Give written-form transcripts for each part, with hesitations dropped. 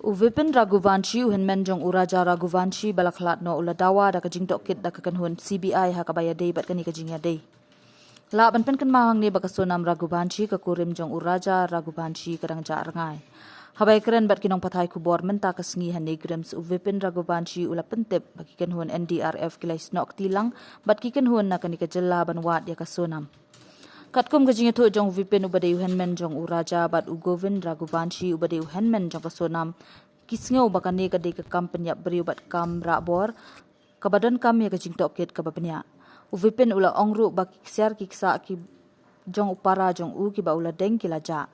Uvipin Raghuvanshi Uhinmen Jong Uraja Raghuvanshi Balaklat no Uladawa da kajing dokit da kakanhun CBI hakabaya day bat kani kajing ya day. Laban pen kan mahang ni bakasonam Raghuvanshi kakurim Jong Uraja Raghuvanshi kadang ja rangai. Habay keren bat kinong patay kubor menta kasngi han negrims Uvipin Raghuvanshi ulapentip bagi kanhun NDRF kilay snok tilang bat kikanhun na kani kajela banwat ya kasonam. Katkum kajing itu jong Vipin ubade uhenmen jong Uraja bat Ugovind Raghuvanshi ubade uhenmen jong kasonam kisngau bakane kade ke kam penyap beri ubat kam rakbor kabadan kam ya kajing tokit kababnya Uvipin ula ongru bak siar kiksa ki jong upara jong u ki ba ula deng kilaja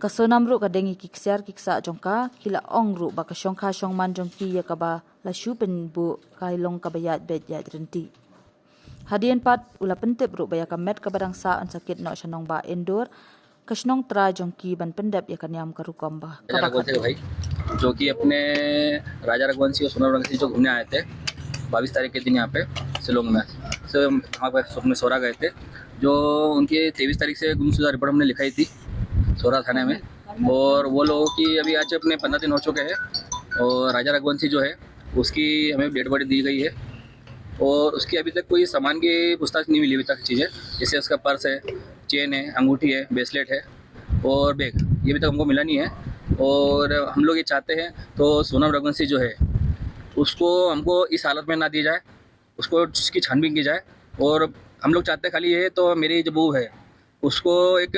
kasonam ru kadengi kiksiar kiksa jong ka kila ongru bak syongka syongman jong ki ya kaba la shupen bu kailong kabayat bet ya renti. Hadian pat ula pentip ru baya kamet kabadang sa an sakit no syanong ba indoor kasnong tra jongki ban pendap ya kanyam karukom ba राजा रघुवंशी भाई जो कि अपने राजा रघुवंशी और सोनम रघुवंशी जो घूमने आए थे 22 तारीख के दिन यहाँ पे शिलोंग में से वहाँ पर अपने सोरा गए थे जो उनकी 23 तारीख से गुमशुदा रिपोर्ट हमने लिखाई थी सोरा थाने में और वो लोगों की अभी आज अपने 15 दिन हो चुके हैं और राजा रघुवंशी जो है उसकी हमें डेड बॉडी दी गई है और उसकी अभी तक कोई सामान की पूछताछ नहीं मिली अभी तक चीज़ें जैसे उसका पर्स है चेन है अंगूठी है ब्रेसलेट है और बैग ये अभी तक हमको मिला नहीं है और हम लोग ये चाहते हैं तो सोनम रघुवंशी जो है उसको हमको इस हालत में ना दी जाए उसको उसकी छानबीन की जाए और हम लोग चाहते हैं खाली ये तो मेरी जो बहू है उसको एक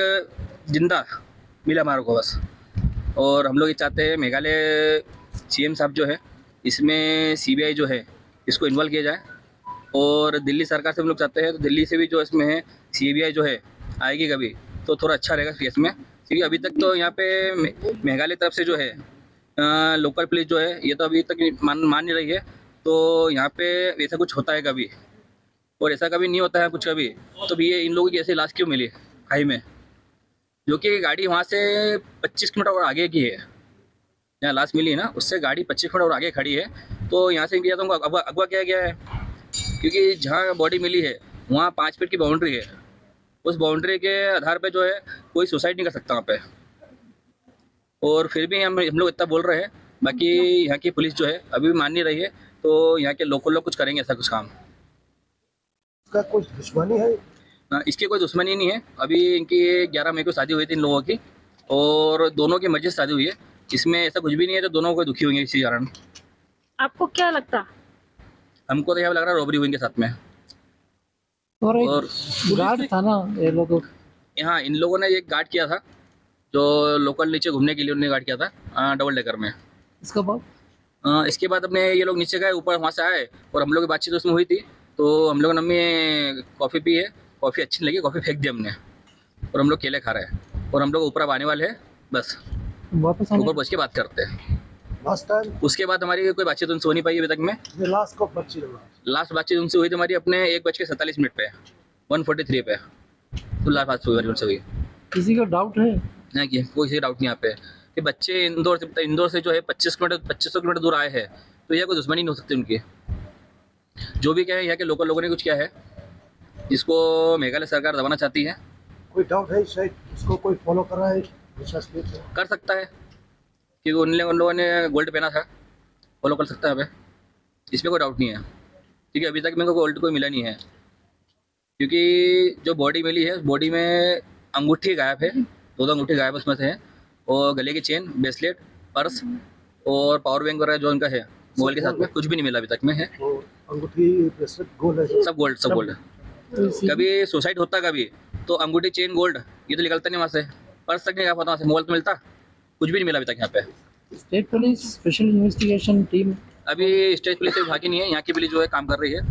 जिंदा मिला हमारे को बस और हम लोग ये चाहते हैं मेघालय सीएम साहब जो है इसमें सीबीआई जो है इसको इन्वॉल्व किया जाए और दिल्ली सरकार से हम लोग चाहते हैं तो दिल्ली से भी जो इसमें है सीबीआई जो है आएगी कभी तो थोड़ा अच्छा रहेगा केस में क्योंकि अभी तक तो यहाँ पे मेघालय तरफ से जो है लोकल पुलिस जो है ये तो अभी तक मान नहीं रही है तो यहाँ पे ऐसा कुछ होता है कभी और ऐसा कभी नहीं होता है कुछ कभी तो ये इन लोगों की ऐसी लाश क्यों मिली खाई में जो कि गाड़ी वहाँ से 25 किलोमीटर और आगे की है जहाँ लाश मिली है ना उससे गाड़ी 25 किलोमीटर और आगे खड़ी है तो यहाँ से किया तो अगवा किया गया है क्योंकि जहाँ बॉडी मिली है वहाँ 5 फीट की बाउंड्री है उस बाउंड्री के आधार पे जो है कोई सुसाइड नहीं कर सकता वहाँ पे और फिर भी हम लोग इतना बोल रहे हैं बाकी यहाँ की पुलिस जो है अभी भी मान नहीं रही है तो यहाँ के लोकल लोग कुछ करेंगे ऐसा कुछ काम इसका कोई दुश्मनी है इसकी कोई दुश्मनी नहीं है अभी इनकी 11 मई को शादी हुई थी इन लोगों की और दोनों की मर्जी से शादी हुई है इसमें ऐसा कुछ भी नहीं है तो दोनों को दुखी होंगे इसी कारण आपको क्या लगता हमको तो यहाँ लग रहा है रॉबरी हुई इनके साथ में और गार्ड था ना ये लोग हाँ इन लोगों ने एक गार्ड किया था जो लोकल नीचे घूमने के लिए उन्होंने गार्ड किया था डबल डेकर में इसके बाद अपने ये लोग नीचे गए ऊपर वहाँ से आए और हम लोग की बातचीत उसमें हुई थी तो हम लोग ने कॉफ़ी पी है कॉफ़ी अच्छी नहीं लगी कॉफ़ी फेंक दी हमने और हम लोग केले खा रहे हैं और हम लोग ऊपर अब आने वाले हैं बस वापस ऊपर पहुँच के बात करते हैं उसके बाद हमारी कोई बातचीत उनसे हो नहीं पाई अभी तक में लास्ट बातचीत उनसे हुई थी हमारी अपने 1:47 पे 1:43 पे तो लास्ट बात हुई उनसे हुई किसी का डाउट है नहीं कि कोई डाउट नहीं यहाँ पे कि बच्चे इंदौर से जो है 2500 किलोमीटर दूर आए हैं तो यह कोई दुश्मनी नहीं हो सकती उनकी जो भी क्या है यहाँ के लोकल लोगों ने कुछ किया है जिसको मेघालय सरकार दबाना चाहती है कोई डाउट है शायद इसको कोई फॉलो कर रहा है कर सकता है क्योंकि उन लोगों ने गोल्ड पहना था फॉलो कर सकता है हमें इसमें कोई डाउट नहीं है क्योंकि अभी तक मेरे को गोल्ड कोई मिला नहीं है क्योंकि जो बॉडी मिली है बॉडी में अंगूठी गायब है 2 अंगूठी गायब उसमें से है और गले की चेन ब्रेसलेट पर्स और पावर बैंक वगैरह जो उनका है मोबाइल के साथ में कुछ भी नहीं मिला अभी तक में है अंगूठी ब्रेसलेट गोल्ड है सब गोल्ड कभी सुसाइड होता कभी तो अंगूठी चेन गोल्ड ये तो निकलता नहीं वहाँ से पर्स तक नहीं गा पाता वहाँ से मोबाइल तो मिलता कुछ भी नहीं मिला अभी तक यहाँ पे state police special investigation team अभी स्टेट पुलिस से भागी नहीं है यहाँ की पुलिस जो है काम कर रही है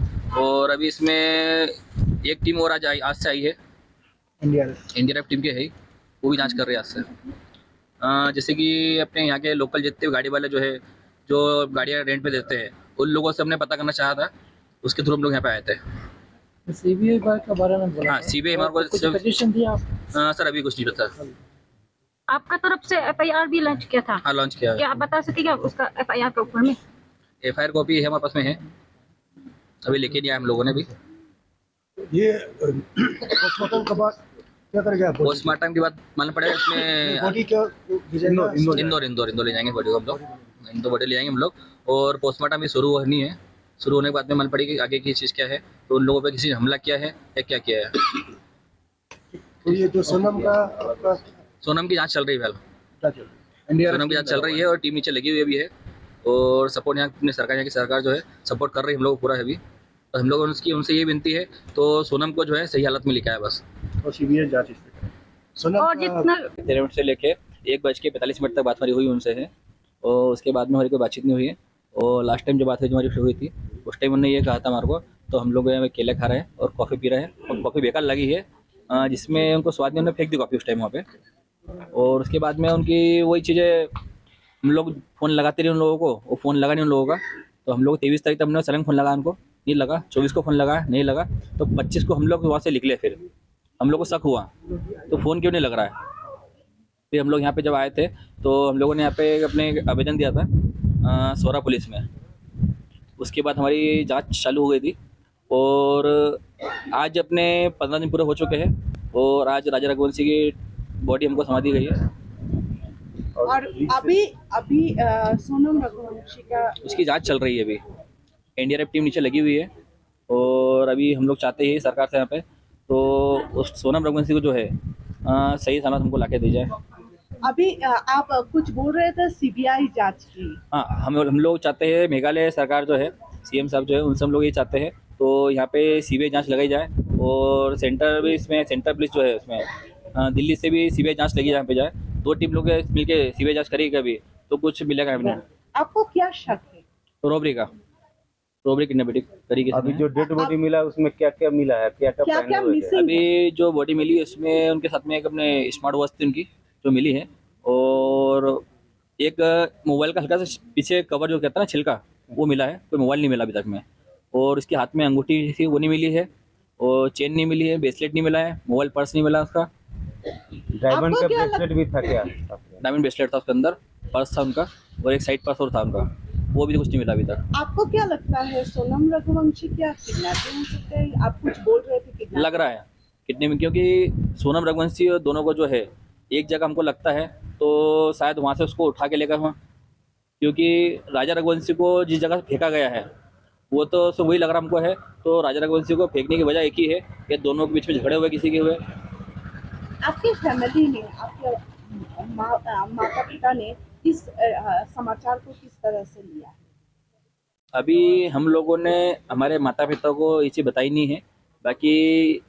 और अभी इसमें एक टीम और आज से आई है एनडीआरएफ टीम के है वो भी जांच कर रहे हैं आज से जैसे कि अपने यहाँ के लोकल जितने गाड़ी वाले जो है जो गाड़ियाँ रेंट पे देते हैं उन लोगों से हमने पता करना चाहा था उसके थ्रू हम लोग यहाँ पे आए थे सीबीआई के बारे में बोला हाँ सीबीआई हमारे को पिटीशन दिया सर अभी कुछ नहीं पता आपका तरफ से एफआईआर भी लॉन्च किया था हाँ लॉन्च किया क्या आप बता सकते क्या उसका एफआईआर के ऊपर में एफआईआर कॉपी है हमारे पास में है अभी लेके नहीं आए हम लोगों ने भी ये पोस्टमार्टम के बाद क्या करेगा body? पोस्टमार्टम के बाद मालूम पड़ेगा इसमें बॉडी क्या इंदौर इंदौर ले जाएंगे बॉडी को हम लोग, इंदौर बॉडी ले जाएंगे हम लोग। और पोस्टमार्टम भी शुरू होनी है, शुरू होने के बाद में मालूम पड़ेगी कि आगे की चीज़ क्या है, तो उन लोगों पे किसी ने हमला किया है या क्या किया है। तो ये जो सोनम का आपका सोनम की जांच चल रही है फिलहाल, क्या चल रहा है? सोनम की जांच चल रही है और टीम नीचे लगी हुई भी है और सपोर्ट यहाँ अपनी सरकार, यहाँ की सरकार जो है सपोर्ट कर रही है हम लोग को पूरा है अभी। और हम लोग उनकी उनसे ये विनती है तो सोनम को जो है सही हालत में लिखा है बस। और सीबीआई जांच इस पे करे। सोनम और का जितना 13 मिनट से लेके 1:45 तक बात हमारी हुई उनसे है और उसके बाद में हमारी कोई बातचीत नहीं हुई है। और लास्ट टाइम जो बात हुई जो हमारी हुई थी उस टाइम उन्होंने ये कहा था हमारे को, तो हम लोग यहाँ केले खा रहे हैं और कॉफ़ी पी रहे हैं और कॉफ़ी बेकार लगी है, जिसमें उनको स्वाद नहीं, उन्होंने फेंक दी कॉफ़ी उस टाइम वहाँ पे। और उसके बाद में उनकी वही चीज़ें, हम लोग फ़ोन लगाते रहे उन लोगों को, वो फ़ोन लगा नहीं उन लोगों का। तो हम लोग 23 तारीख तक हमने सलंग फ़ोन लगा उनको, नहीं लगा। 24 को फ़ोन लगाया, नहीं लगा। तो 25 को हम लोग वहाँ से निकले, फिर हम लोग को शक हुआ तो फ़ोन क्यों नहीं लग रहा है। फिर हम लोग यहाँ पे जब आए थे तो हम लोगों ने यहाँ पे अपने आवेदन दिया था सोरा पुलिस में। उसके बाद हमारी जांच चालू हो गई थी और आज अपने 15 दिन पूरे हो चुके हैं और आज राजा रघुवंशी की बॉडी हमको समा दी गई है। और अभी अभी सोनम रघुवंशी का उसकी जांच चल रही है अभी, एनडीआरएफ टीम नीचे लगी हुई है और अभी हम लोग चाहते हैं सरकार से यहाँ पे तो उस सोनम रघुवंशी को जो है सही सलामत हमको लाके दी जाए। अभी आप कुछ बोल रहे थे सीबीआई जांच की। हाँ, हम लोग चाहते हैं मेघालय सरकार जो है, सीएम साहब जो है, उनसे हम लोग ये चाहते हैं तो यहाँ पे सीबीआई जांच लगाई जाए और सेंटर भी इसमें, सेंटर पुलिस जो है उसमें दिल्ली से भी सीबीआई जांच लगी यहाँ पे जाए। 2 टीम लोग मिलके सीबीआई जांच करेगी कभी तो कुछ मिलेगा हमें। आपको क्या शक है? रॉबरी किडनैपिंग तरीके से। अभी जो डेड बॉडी मिला उसमें क्या क्या मिला है, क्या क्या क्या पहने क्या हुए थे? मिसिंग? अभी जो बॉडी मिली है उसमें उनके साथ में एक अपने स्मार्ट वॉच थी उनकी जो मिली है और एक मोबाइल का हल्का सा पीछे कवर जो कहता है ना छिलका, वो मिला है। कोई मोबाइल नहीं मिला अभी तक में। और उसके हाथ में अंगूठी थी वो नहीं मिली है और चेन नहीं मिली है, ब्रेसलेट नहीं मिला है, मोबाइल पर्स नहीं मिला उसका। डायमंड आपको का क्या ब्रेसलेट भी था क्या? डायमंड ब्रेसलेट था उसके अंदर, पर्स था उनका और एक साइड पर्स और था उनका, वो भी कुछ नहीं मिला अभी तक। आपको क्या लगता है सोनम रघुवंशी क्या किडनैपिंग हो सकते हैं? आप कुछ बोल रहे थे किडनैपिंग। लग रहा है कितने में, क्योंकि सोनम रघुवंशी और दोनों को जो है एक जगह हमको लगता है तो शायद वहाँ से उसको उठा के लेकर हुआ, क्योंकि राजा रघुवंशी को जिस जगह फेंका गया है वो तो सब वही लग रहा हमको है। तो राजा रघुवंशी को फेंकने की वजह एक ही है कि दोनों के बीच में झगड़े हुए किसी के हुए। आपके फैमिली ने, आपके माता पिता ने इस समाचार को किस तरह से लिया है? अभी हम लोगों ने हमारे माता पिता को ये चीज़ बताई नहीं है, बाकी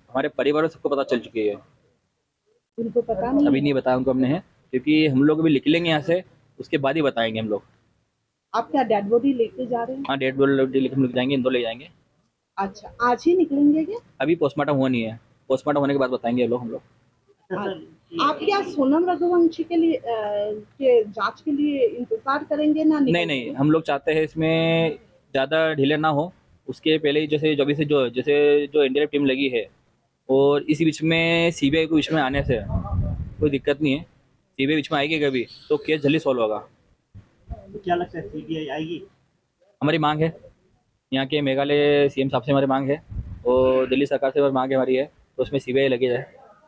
हमारे परिवार में सबको पता चल चुकी है। उनको पता नहीं अभी है? नहीं बताया उनको हमने है, क्योंकि हम लोग अभी निकलेंगे यहाँ से उसके बाद ही बताएंगे हम लोग। आप क्या डेड बॉडी लेके जा रहे हैं? हाँ, डेट बॉडी लेकर हम लोग जाएंगे, इंदौर ले जाएंगे। अच्छा, आज ही निकलेंगे क्या? अभी पोस्टमार्टम हुआ नहीं है, पोस्टमार्टम होने के बाद बताएंगे हम लोग। आप क्या सोनम रघुवंशी के लिए के जांच के लिए इंतजार करेंगे ना? नहीं, हम लोग चाहते हैं इसमें ज़्यादा ढीले ना हो। उसके पहले ही जैसे जो एनडीआरएफ टीम लगी है और इसी बीच में सीबीआई को बीच में आने से कोई दिक्कत नहीं है। सीबीआई बीच में आएगी कभी तो केस जल्दी सॉल्व होगा। क्या लगता है सीबीआई आएगी? हमारी मांग है, यहाँ के मेघालय सीएम साहब से हमारी मांग है और दिल्ली सरकार से हमारी मांग है हमारी है, तो उसमें सीबीआई लगी जाए।